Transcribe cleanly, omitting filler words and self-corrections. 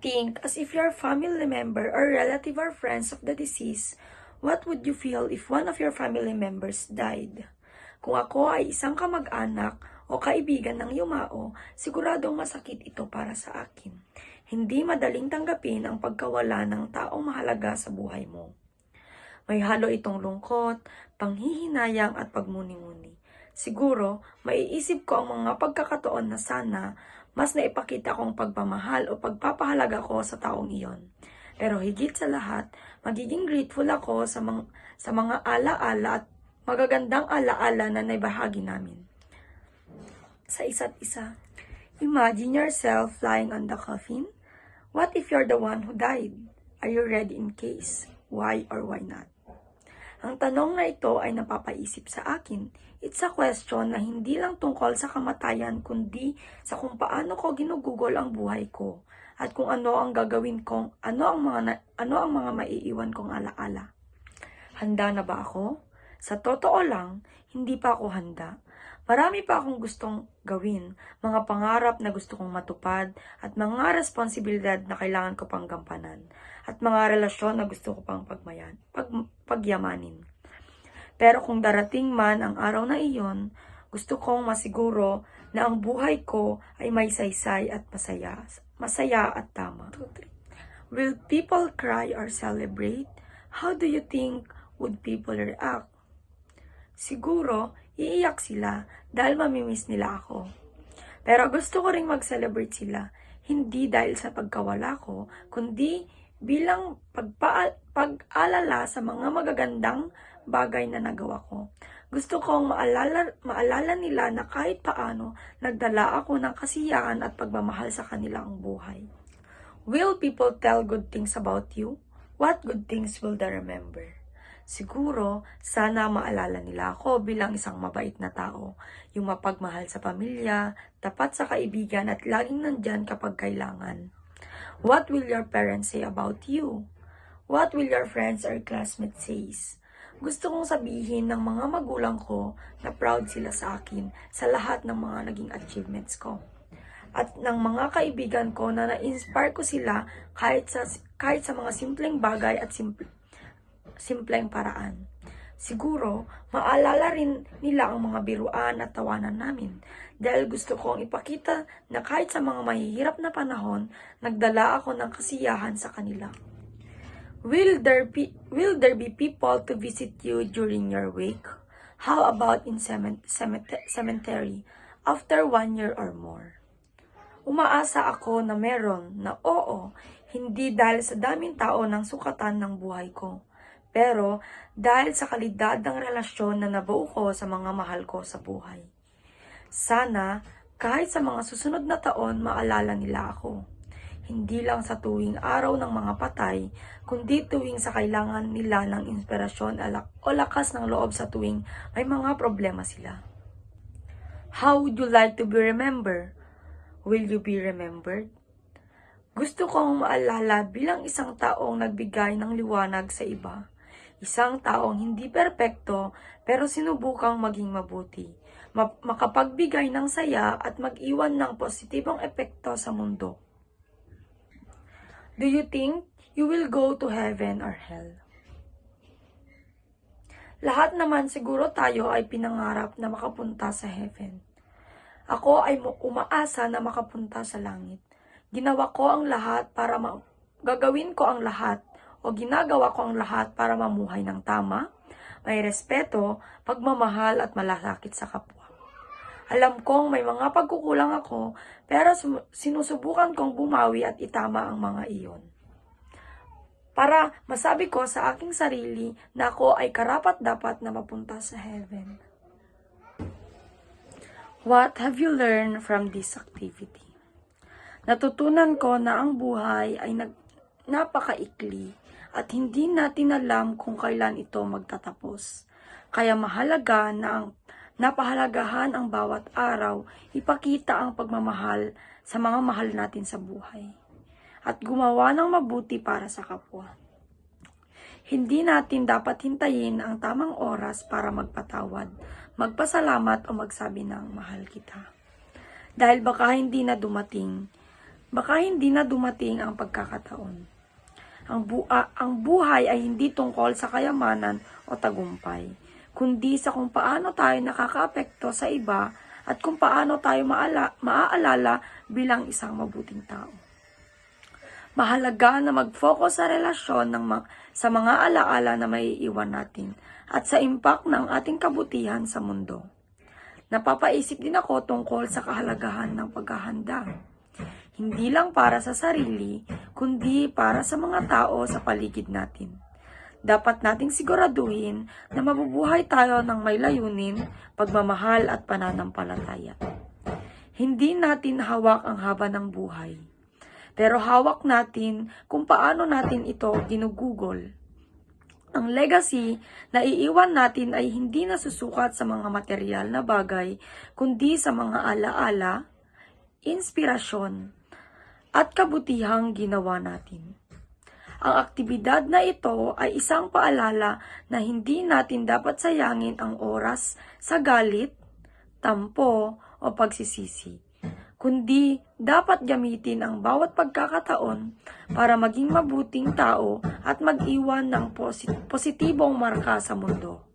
Think as if you're a family member or relative or friends of the deceased, what would you feel if one of your family members died? Kung ako ay isang kamag-anak o kaibigan ng yumao, siguradong masakit ito para sa akin. Hindi madaling tanggapin ang pagkawala ng taong mahalaga sa buhay mo. May halo itong lungkot, panghihinayang at pagmuni-muni. Siguro, maiisip ko ang mga pagkakataon na sana mas naipakita kong pagmamahal o pagpapahalaga ko sa taong iyon. Pero higit sa lahat, magiging grateful ako sa mga ala-ala at magagandang ala-ala na naibahagi namin sa isa't isa. Imagine yourself lying on the coffin. What if you're the one who died? Are you ready in case? Why or why not? Ang tanong na ito ay napapaisip sa akin. It's a question na hindi lang tungkol sa kamatayan kundi sa kung paano ko ginugugol ang buhay ko at kung ano ang gagawin kong, ano ang mga maiiwan kong alaala. Handa na ba ako? Sa totoo lang, hindi pa ako handa. Marami pa akong gustong gawin, mga pangarap na gusto kong matupad, at mga responsibilidad na kailangan ko pang gampanan, at mga relasyon na gusto ko pang pagyamanin. Pero kung darating man ang araw na iyon, gusto kong masiguro na ang buhay ko ay may saysay at masaya at tama. Will people cry or celebrate? How do you think would people react? Siguro, iiyak sila dahil mamimiss nila ako. Pero gusto ko ring mag-celebrate sila, hindi dahil sa pagkawala ko, kundi bilang pag-alala sa mga magagandang bagay na nagawa ko. Gusto kong maalala nila na kahit paano, nagdala ako ng kasiyahan at pagmamahal sa kanilang buhay. Will people tell good things about you? What good things will they remember? Siguro, sana maalala nila ako bilang isang mabait na tao, yung mapagmahal sa pamilya, tapat sa kaibigan at laging nandyan kapag kailangan. What will your parents say about you? What will your friends or classmates say? Gusto kong sabihin ng mga magulang ko na proud sila sa akin sa lahat ng mga naging achievements ko. At ng mga kaibigan ko na na-inspire ko sila kahit sa mga simpleng bagay at simpleng paraan. Siguro, maalala rin nila ang mga biruan at tawanan namin dahil gusto kong ipakita na kahit sa mga mahihirap na panahon, nagdala ako ng kasiyahan sa kanila. Will there be people to visit you during your wake? How about in cemetery after 1 year or more? Umaasa ako na meron na oo, hindi dahil sa daming tao ng sukatan ng buhay ko. Pero dahil sa kalidad ng relasyon na nabuo ko sa mga mahal ko sa buhay. Sana kahit sa mga susunod na taon maalala nila ako. Hindi lang sa tuwing araw ng mga patay, kundi tuwing sa kailangan nila ng inspirasyon o lakas ng loob sa tuwing may mga problema sila. How would you like to be remembered? Will you be remembered? Gusto kong maalala bilang isang taong nagbigay ng liwanag sa iba. Isang taong hindi perpekto pero sinubukang maging mabuti, makapagbigay ng saya at mag-iwan ng positibong epekto sa mundo. Do you think you will go to heaven or hell? Lahat naman siguro tayo ay pinangarap na makapunta sa heaven. Ako ay umaasa na makapunta sa langit. Ginagawa ko ang lahat para mamuhay ng tama, may respeto, pagmamahal at malasakit sa kapwa. Alam kong may mga pagkukulang ako, pero sinusubukan kong bumawi at itama ang mga iyon. Para masabi ko sa aking sarili na ako ay karapat-dapat na mapunta sa heaven. What have you learned from this activity? Natutunan ko na ang buhay ay napakaikli at hindi natin alam kung kailan ito magtatapos. Kaya mahalaga na napahalagahan ang bawat araw, ipakita ang pagmamahal sa mga mahal natin sa buhay. At gumawa ng mabuti para sa kapwa. Hindi natin dapat hintayin ang tamang oras para magpatawad, magpasalamat o magsabi ng mahal kita. Dahil baka hindi na dumating, baka hindi na dumating ang pagkakataon. Ang buhay ay hindi tungkol sa kayamanan o tagumpay, kundi sa kung paano tayo nakakaapekto sa iba at kung paano tayo maaalala bilang isang mabuting tao. Mahalaga na mag-focus sa relasyon sa mga alaala na may iwan natin at sa impact ng ating kabutihan sa mundo. Napapaisip din ako tungkol sa kahalagahan ng paghahanda. Hindi lang para sa sarili, kundi para sa mga tao sa paligid natin. Dapat nating siguraduhin na mabubuhay tayo ng may layunin, pagmamahal at pananampalataya. Hindi natin hawak ang haba ng buhay, pero hawak natin kung paano natin ito ginugugol. Ang legacy na iiwan natin ay hindi nasusukat sa mga material na bagay, kundi sa mga alaala, inspirasyon, at kabutihang ginawa natin. Ang aktibidad na ito ay isang paalala na hindi natin dapat sayangin ang oras sa galit, tampo o pagsisisi, kundi dapat gamitin ang bawat pagkakataon para maging mabuting tao at mag-iwan ng positibong marka sa mundo.